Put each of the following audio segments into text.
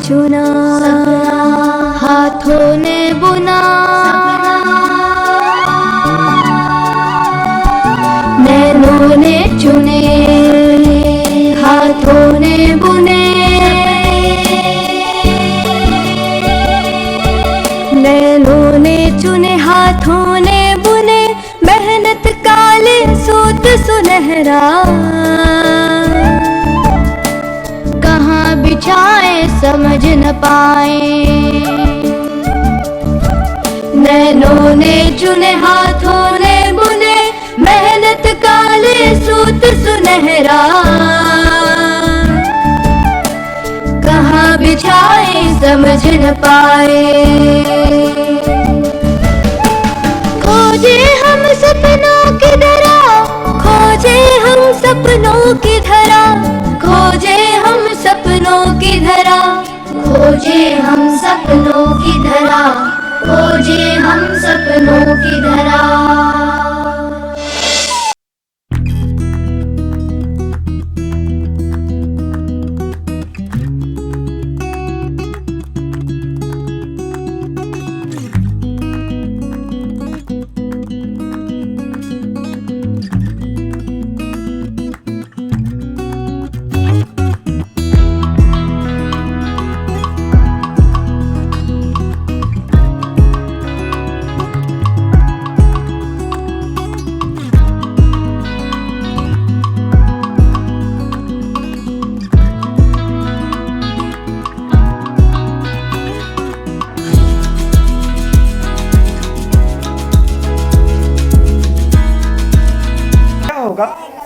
चुना, हाथों ने बुना, नैनों ने चुने, हाथों ने बुने, नैनों ने चुने, हाथों ने बुने, मेहनत काले सूत सुनहरा, कहाँ बिछाए समझ न पाए। नैनों ने चुने, हाथों ने बुने, मेहनत काले सूत सुनहरा, कहाँ बिछाए समझ न पाए। खोजे हम सपनों की धरा, खोजे हम सपनों की धरा, खोजे हम सपनों की धरा, खोजे हम सपनों की धरा, खोजे हम सपनों की धरा।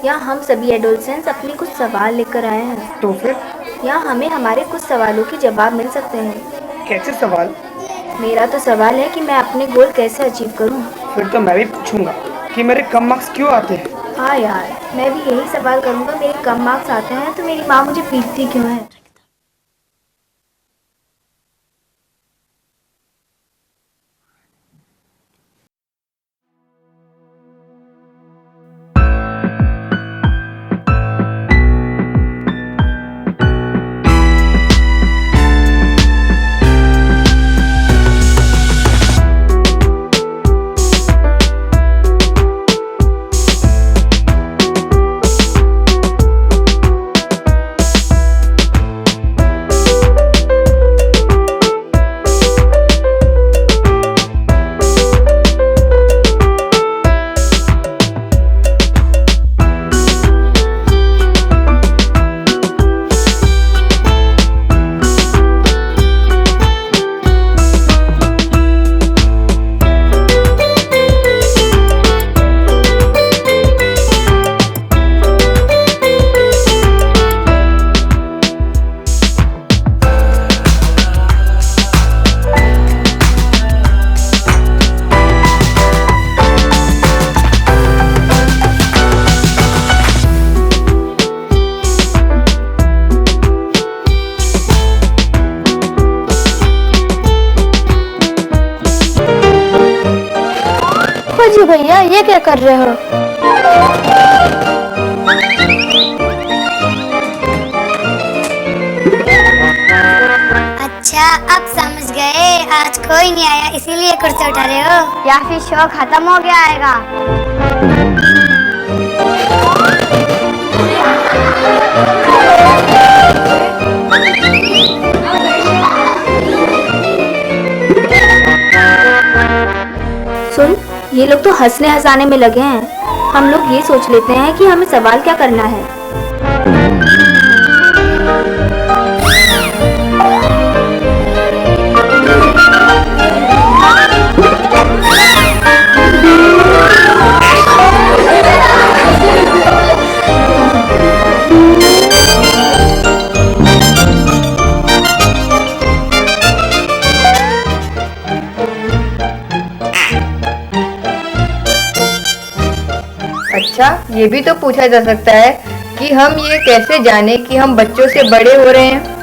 यहाँ हम सभी एडोलसेंस अपने कुछ सवाल लेकर आए हैं। तो फिर यहाँ हमें हमारे कुछ सवालों के जवाब मिल सकते हैं। कैसे सवाल? मेरा तो सवाल है कि मैं अपने गोल कैसे अचीव करूँ। फिर तो मैं भी पूछूंगा कि मेरे कम मार्क्स क्यों आते हैं। हाँ यार, मैं भी यही सवाल करूँगा। मेरे कम मार्क्स आते हैं तो मेरी माँ मुझे पीटती क्यों है। जी भैया, ये क्या कर रहे हो? अच्छा, अब समझ गए। आज कोई नहीं आया इसीलिए कुर्सी उठा रहे हो, या फिर शो खत्म हो गया आएगा। सुन, ये लोग तो हंसने हंसाने में लगे हैं। हम लोग ये सोच लेते हैं कि हमें सवाल क्या करना है। अच्छा, ये भी तो पूछा जा सकता है कि हम ये कैसे जाने कि हम बच्चों से बड़े हो रहे हैं।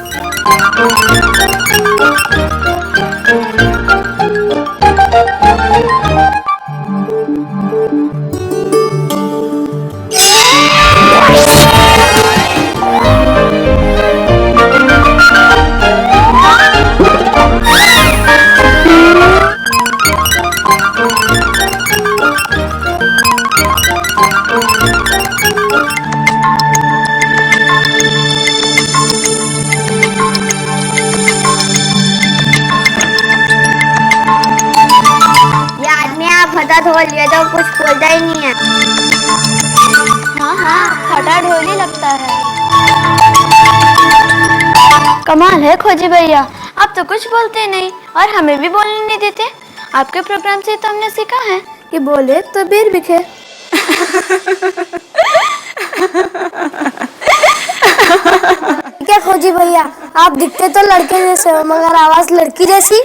फटा धो लिया तो कुछ बोलता ही नहीं है। हाँ, फटा ढोल ही लगता है। कमाल है खोजी भैया, आप तो कुछ बोलते नहीं और हमें भी बोलने नहीं देते। आपके प्रोग्राम से तो हमने सीखा है कि बोले तो बेर बिखे। क्या खोजी भैया, आप दिखते तो लड़के जैसे हो मगर आवाज लड़की जैसी।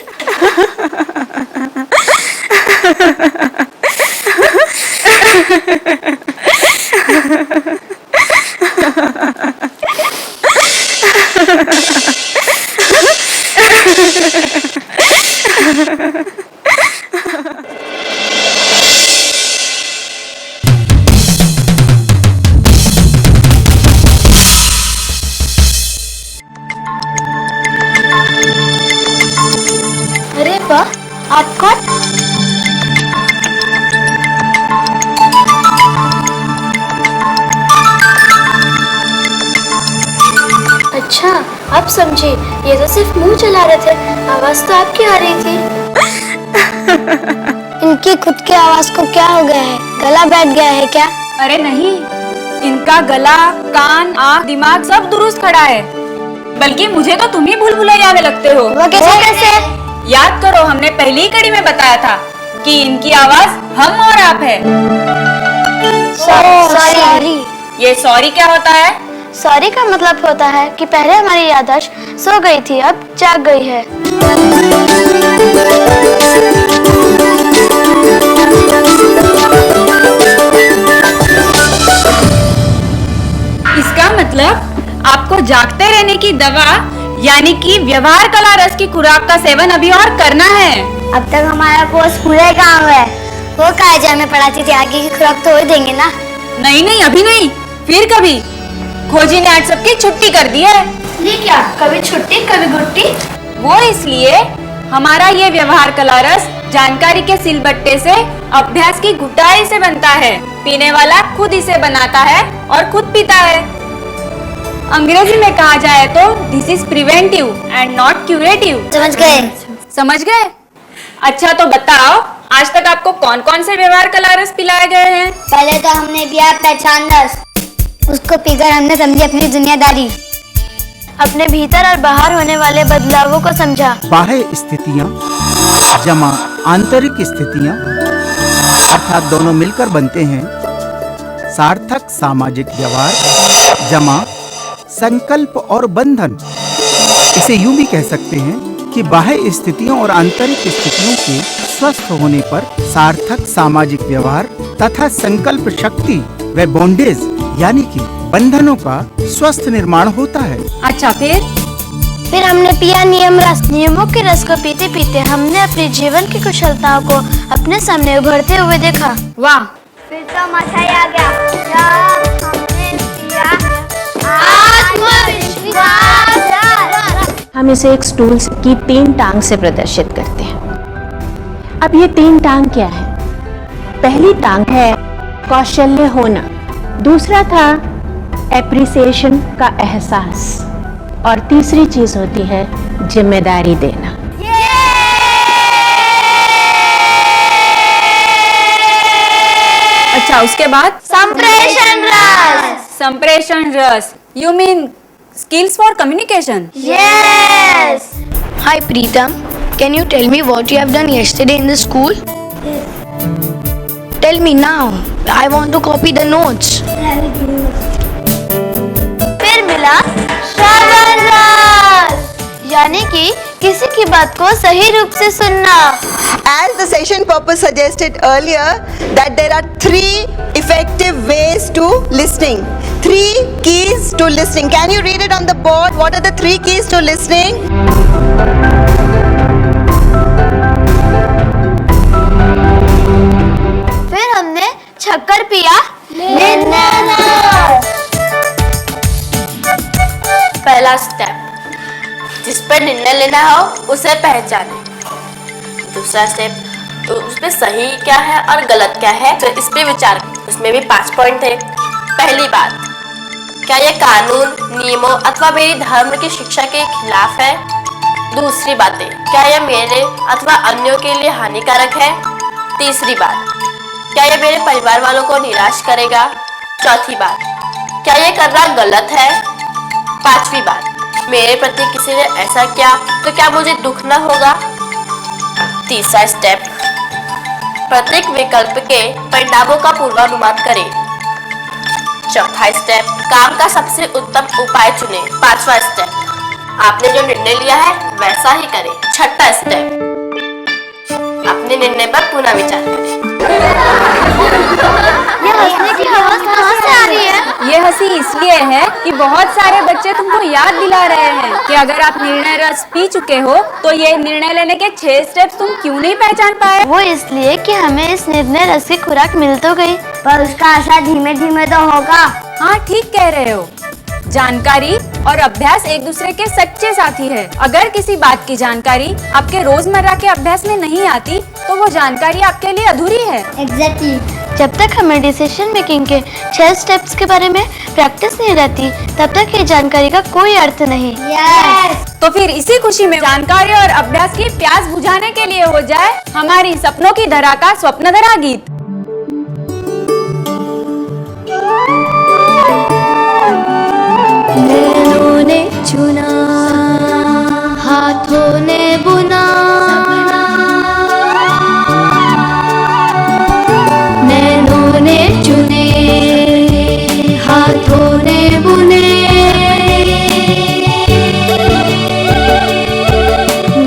अरे वाह, आप कौन? अच्छा, अब समझे, ये तो सिर्फ मुंह चला रहे थे, आवाज तो आपकी आ रही थी। इनकी खुद की आवाज को क्या हो गया है, गला बैठ गया है क्या? अरे नहीं, इनका गला, कान, आँख, दिमाग सब दुरुस्त खड़ा है। बल्कि मुझे तो तुम ही भूल भुलैया में लगते हो। वो कैसे? याद करो, हमने पहली कड़ी में बताया था कि इनकी आवाज हम और आप है। सॉरी। ये सॉरी क्या होता है? सॉरी का मतलब होता है कि पहले हमारी याददाश्त सो गई थी, अब जाग गई है। इसका मतलब आपको जागते रहने की दवा यानी कि व्यवहार कला रस की खुराक का सेवन अभी और करना है। अब तक हमारा कोर्स पूरे काम है। वो कायजे हमें पढ़ाती थी, आगे की खुराक तो वही देंगे ना। नहीं, अभी नहीं, फिर कभी। खोजी ने आज सबकी छुट्टी कर दी है। ये क्या, कभी छुट्टी कभी गुट्टी? वो इसलिए हमारा ये व्यवहार कला रस जानकारी के सिलबट्टे से अभ्यास की घुटाई से बनता है। पीने वाला खुद इसे बनाता है और खुद पीता है। अंग्रेजी में कहा जाए तो this is preventive and not curative. समझ गए? अच्छा तो बताओ, आज तक आपको कौन कौन से व्यवहार कला रस पिलाए गए हैं? पहले तो हमने पिया पहचान रस, उसको पीकर हमने समझी अपनी दुनियादारी, अपने भीतर और बाहर होने वाले बदलावों को समझा। बाह्य स्थितियाँ जमा आंतरिक स्थितियाँ अर्थात दोनों मिलकर बनते हैं सार्थक सामाजिक व्यवहार जमा संकल्प और बंधन। इसे यूं भी कह सकते हैं कि बाह्य स्थितियों और आंतरिक स्थितियों के स्वस्थ होने पर सार्थक सामाजिक व्यवहार तथा संकल्प शक्ति व बॉन्डेज यानी कि बंधनों का स्वस्थ निर्माण होता है। अच्छा फिर हमने पिया नियम रस। नियमों के रस को पीते पीते हमने अपने जीवन की कुशलताओं को अपने सामने उभरते हुए देखा। वाह, फिर तो मजा ही आ गया जब हमने पिया आत्मविश्वास। हम इसे एक स्टूल की 3 टांग से प्रदर्शित करते हैं। अब ये 3 टांग क्या है? पहली टांग है कौशल्य होना, दूसरा था एप्रिसिएशन का एहसास और तीसरी चीज होती है जिम्मेदारी देना। अच्छा उसके बाद संप्रेषण रस। संप्रेषण रस, you mean skills for communication? Yes. Hi Preetam, can you tell me what you have done yesterday in the school? Tell me now. I want to copy the notes. फिर मिला श्रवण रस, यानी कि किसी की बात को सही रूप से सुनना। As the session purpose suggested earlier that there are 3 effective ways to listening. 3 keys to listening. Can you read it on the board? What are the 3 keys to listening? फिर हमने शक्कर पिया पहला स्टेप, जिस पर निर्णय लेना हो उसे पहचाने। दूसरा स्टेप, तो उसमें सही क्या है और गलत क्या है तो इस पे विचार। उसमें भी 5 पॉइंट थे। पहली बात, क्या यह कानून, नियमों अथवा मेरी धर्म की शिक्षा के खिलाफ है? दूसरी बातें, क्या यह मेरे अथवा अन्यों के लिए हानिकारक है? तीसरी बात, क्या ये मेरे परिवार वालों को निराश करेगा? चौथी बात, क्या ये करना गलत है? पांचवी बात, मेरे प्रति किसी ने ऐसा किया तो क्या मुझे दुख न होगा? तीसरा स्टेप, प्रत्येक विकल्प के परिणामों का पूर्वानुमान करें। चौथा स्टेप, काम का सबसे उत्तम उपाय चुनें। पांचवा स्टेप, आपने जो निर्णय लिया है वैसा ही करें। छठा स्टेप, अपने निर्णय पर पुनः विचार करें। ये हंसने की आवाज कहाँ से आ रही है? ये हंसी इसलिए है कि बहुत सारे बच्चे तुमको याद दिला रहे हैं कि अगर आप निर्णय रस पी चुके हो तो ये निर्णय लेने के 6 स्टेप्स तुम क्यों नहीं पहचान पाए? वो इसलिए कि हमें इस निर्णय रस की खुराक मिल तो गई, पर उसका असर धीमे धीमे तो होगा। हाँ, ठीक कह रहे हो। जानकारी और अभ्यास एक दूसरे के सच्चे साथी है। अगर किसी बात की जानकारी आपके रोजमर्रा के अभ्यास में नहीं आती तो वो जानकारी आपके लिए अधूरी है। एग्जैक्टली। जब तक हमें डिसीजन मेकिंग के 6 स्टेप्स के बारे में प्रैक्टिस नहीं रहती, तब तक ये जानकारी का कोई अर्थ नहीं। तो फिर इसी खुशी में जानकारी और अभ्यास की प्यास बुझाने के लिए हो जाए हमारी सपनों की धरा का स्वप्न धरा गीत। नैनों ने चुना, हाथों ने बुना, नैनों ने चुने, हाथों ने बुने,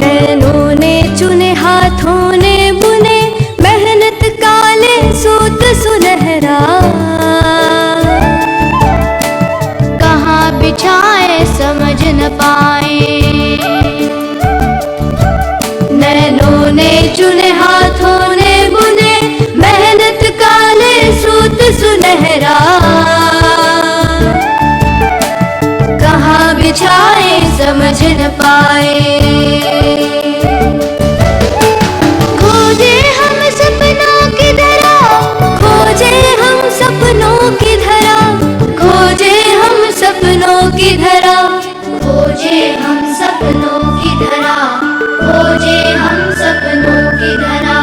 नैनों ने चुने, हाथों ने बुने, मेहनत काले सूत सुनहरा, बिछाए समझ न पाए, नैनों ने चुने, हाथों ने बुने, मेहनत काले सूत सुनहरा, कहाँ बिछाए समझ न पाए। खोजे हम सपनों की धरा, खोजे हम सपनों की धरा, खोजे हम सपनों की धरा, खोजे हम सपनों की धरा, खोजे हम सपनों की धरा।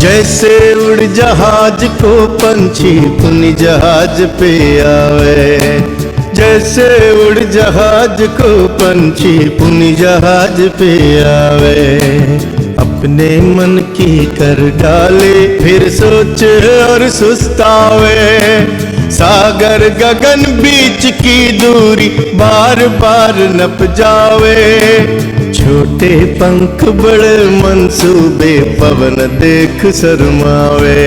जैसे उड़ जहाज को पंछी पुन जहाज पे आवे, जैसे उड़ जहाज को पंछी पुन जहाज पे आवे, अपने मन की कर डाले फिर सोच और सुस्तावे, सागर गगन बीच की दूरी बार बार नप जावे, छोटे पंख बड़े मंसूबे पवन देख शर्मावे,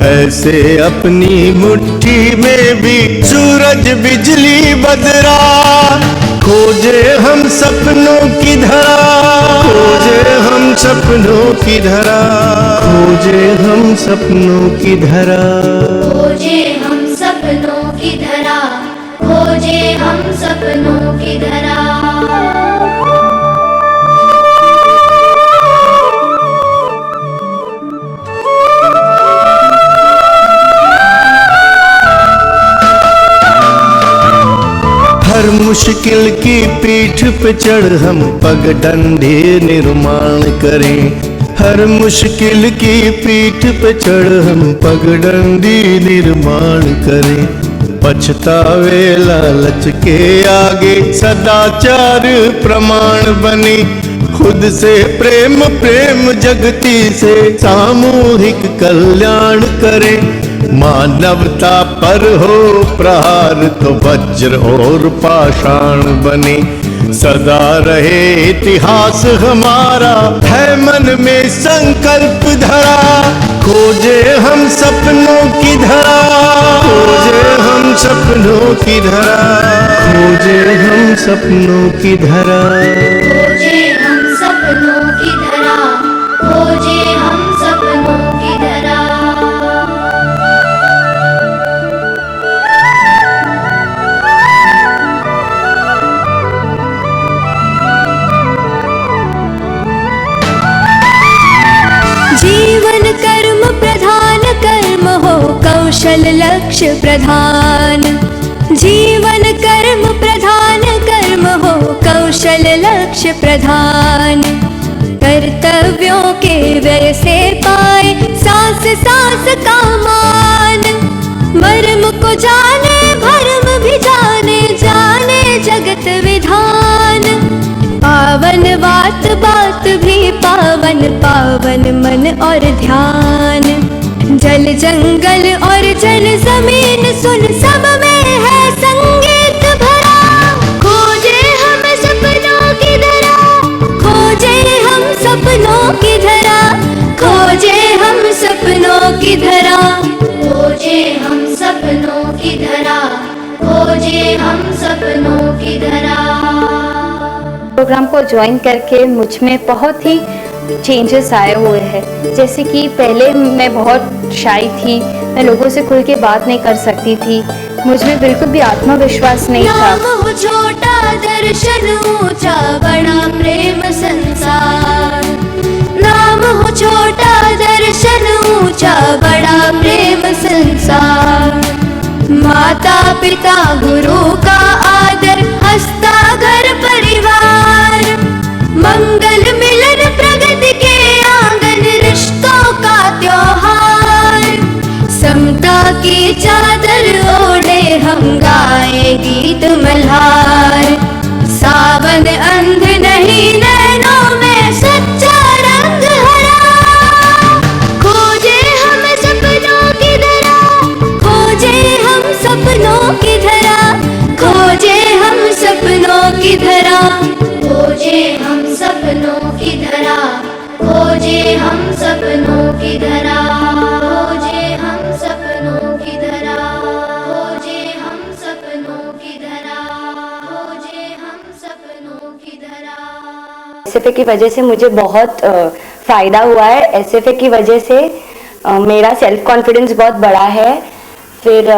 ऐसे अपनी मुट्ठी में भी सूरज बिजली बदरा, खोजे हम सपनों की धरा, खोजे हम सपनों की धरा, खोजे हम सपनों की धरा, खोजे हम सपनों की धरा, खोजे हम सपनों की धरा। हर मुश्किल की पीठ पे चढ़ हम पगडंडी निर्माण करें, हर मुश्किल की पीठ पे चढ़ हम पगडंडी निर्माण करें, पछतावे लालच के आगे सदाचार प्रमाण बने, खुद से प्रेम प्रेम जगती से सामूहिक कल्याण करें, मानवता पर हो प्रहार तो वज्र और पाषाण बने, सदा रहे इतिहास हमारा है मन में संकल्प धरा, खोजे हम सपनों की धरा, खोजे हम सपनों की धरा, खोजे हम सपनों की धरा, खोजे हम सपनों की धरा, खोजे हम सपनों की धरा। जीवन कर्म प्रधान कर्म हो कौशल लक्ष्य प्रधान। जीवन कर्म प्रधान कर्म हो कौशल लक्ष्य प्रधान। कर्तव्यों के व्यय से पाए सांस सांस का मान। मर्म को जाने भरम भी जाने जाने जगत विधान। पावन बात बात भी पावन पावन मन और ध्यान। जल जंगल और जल जमीन सुन सब में है संगीत भरा। खोजे हम सपनों की धरा, खोजे हम सपनों की धरा, खोजे हम सपनों की धरा, खोजे हम सपनों की धरा, खोजे हम सपनों की धरा। प्रोग्राम को ज्वाइन करके मुझ में बहुत ही चेंजेस आए हुए हैं। जैसे कि पहले मैं बहुत शाई थी, मैं लोगों से खुल के बात नहीं कर सकती थी, मुझ में बिल्कुल भी आत्मविश्वास नहीं था। नाम हो छोटा दर्शन ऊंचा बड़ा प्रेम संसार। नाम हो छोटा दर्शन ऊंचा बड़ा प्रेम संसार। माता पिता गुरु का आदर हंसता घर परिवार। मंगल मिलन प्रगति के आंगन रिश्तों का त्योहार। समता की चादर ओढ़े हम गाए गीत मल्हार। सावन अंध नहीं नैनों में सच्चा रंग हरा। खोजे हम सपनों की धरा, खोजे हम सपनों की धरा, खोजे हम सपनों की धरा, खोजे हम सपनों की धरा, खोजे हम सपनों की धरा, खोजे हम सपनों की धरा, खोजे हम सपनों की धरा, खोजे हम सपनों की धरा। एसएफए की वजह से मुझे बहुत फ़ायदा हुआ है। एसएफए की वजह से मेरा सेल्फ कॉन्फिडेंस बहुत बढ़ा है। फिर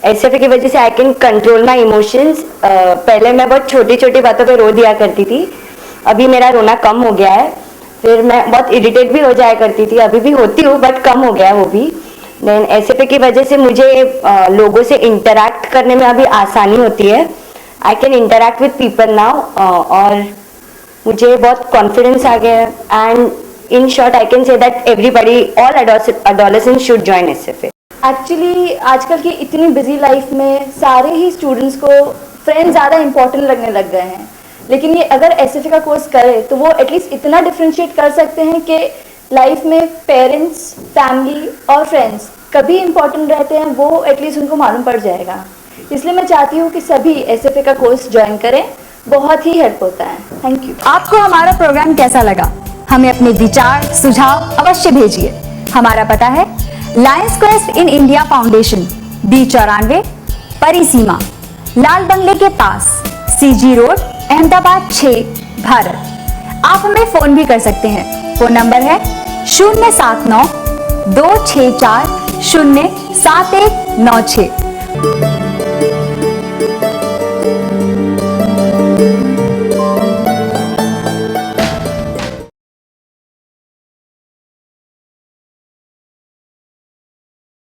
एसएफए की वजह से I can control my emotions. पहले मैं बहुत छोटी छोटी बातों पे रो दिया करती थी, अभी मेरा रोना कम हो गया है। फिर मैं बहुत इरिटेट भी हो जाया करती थी, अभी भी होती हूँ बट कम हो गया है वो भी। देन एसएफए की वजह से मुझे लोगों से इंटरैक्ट करने में अभी आसानी होती है। I can interact with people now और मुझे बहुत कॉन्फिडेंस आ गया है। And in short I can say that everybody all adolescents should join SFA. Actually आजकल की इतनी बिजी लाइफ में सारे ही स्टूडेंट्स को फ्रेंड्स ज़्यादा इंपॉर्टेंट लगने लग गए हैं, लेकिन ये अगर एसएफए का कोर्स करे तो वो एटलीस्ट इतना डिफ्रेंशिएट कर सकते हैं कि लाइफ में पेरेंट्स, फैमिली और फ्रेंड्स कभी इंपॉर्टेंट रहते हैं वो एटलीस्ट उनको मालूम पड़ जाएगा। इसलिए मैं चाहती हूँ कि सभी एसएफए का कोर्स ज्वाइन करें, बहुत ही हेल्प होता है। Thank you. आपको हमारा प्रोग्राम कैसा लगा? हमें अपने विचार सुझाव अवश्य भेजिए। हमारा पता है Lions quest in India foundation, B94 परिसीमा, लाल बंगले के पास, CG रोड, अहमदाबाद 6, भारत। आप हमें फोन भी कर सकते हैं। फोन नंबर है 079 264 07196।